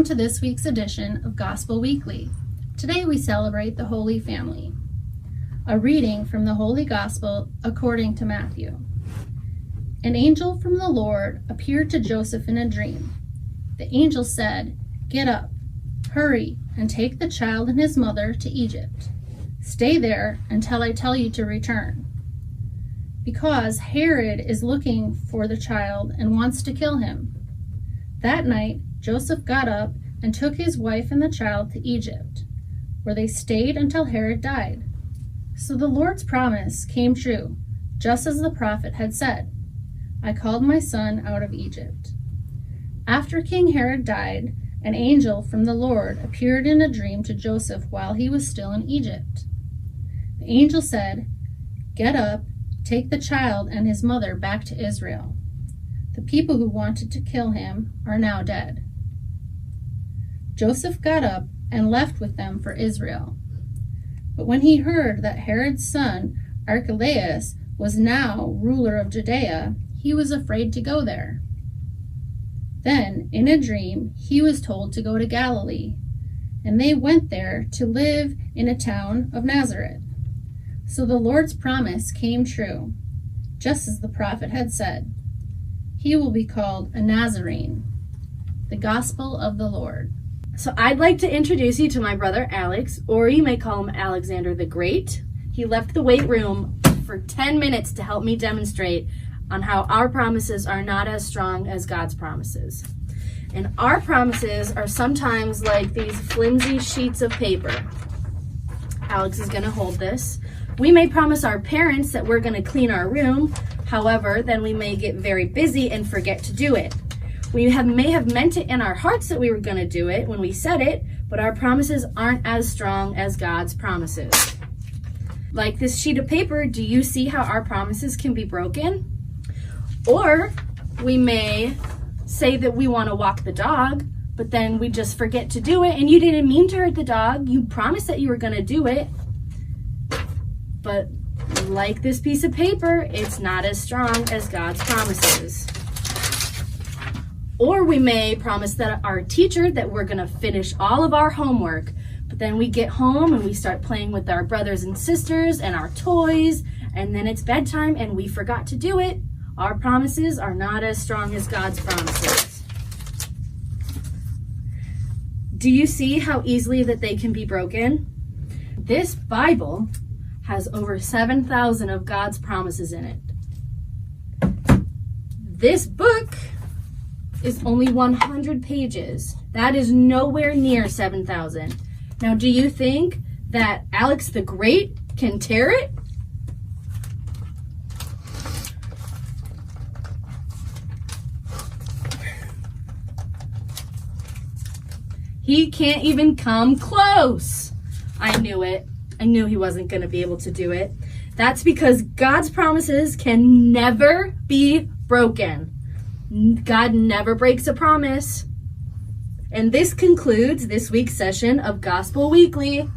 to this week's edition of Gospel Weekly. Today we celebrate the Holy Family. A reading from the Holy Gospel according to Matthew. An angel from the Lord appeared to Joseph in a dream. The angel said, "Get up, hurry, and take the child and his mother to Egypt. Stay there until I tell you to return, because Herod is looking for the child and wants to kill him." That night, Joseph got up and took his wife and the child to Egypt, where they stayed until Herod died. So the Lord's promise came true, just as the prophet had said, "I called my son out of Egypt." After King Herod died, an angel from the Lord appeared in a dream to Joseph while he was still in Egypt. The angel said, "Get up, take the child and his mother back to Israel. The people who wanted to kill him are now dead." Joseph got up and left with them for Israel. But when he heard that Herod's son, Archelaus, was now ruler of Judea, he was afraid to go there. Then, in a dream, he was told to go to Galilee, and they went there to live in a town of Nazareth. So the Lord's promise came true, just as the prophet had said. He will be called a Nazarene. The Gospel of the Lord. So I'd like to introduce you to my brother Alex, or you may call him Alexander the Great. He left the weight room for 10 minutes to help me demonstrate on how our promises are not as strong as God's promises. And our promises are sometimes like these flimsy sheets of paper. Alex is going to hold this. We may promise our parents that we're going to clean our room. However, then we may get very busy and forget to do it. We may have meant it in our hearts that we were going to do it when we said it, but our promises aren't as strong as God's promises. Like this sheet of paper, do you see how our promises can be broken? Or we may say that we want to walk the dog, but then we just forget to do it, and you didn't mean to hurt the dog. You promised that you were going to do it. But like this piece of paper, it's not as strong as God's promises. Or we may promise that our teacher that we're going to finish all of our homework, but then we get home and we start playing with our brothers and sisters and our toys, and then it's bedtime and we forgot to do it. Our promises are not as strong as God's promises. Do you see how easily that they can be broken? This Bible has over 7,000 of God's promises in it. This book is only 100 pages. That is nowhere near 7,000. Now, do you think that Alex the Great can tear it? He can't even come close. I knew it. I knew he wasn't going to be able to do it. That's because God's promises can never be broken. God never breaks a promise. And this concludes this week's session of Gospel Weekly.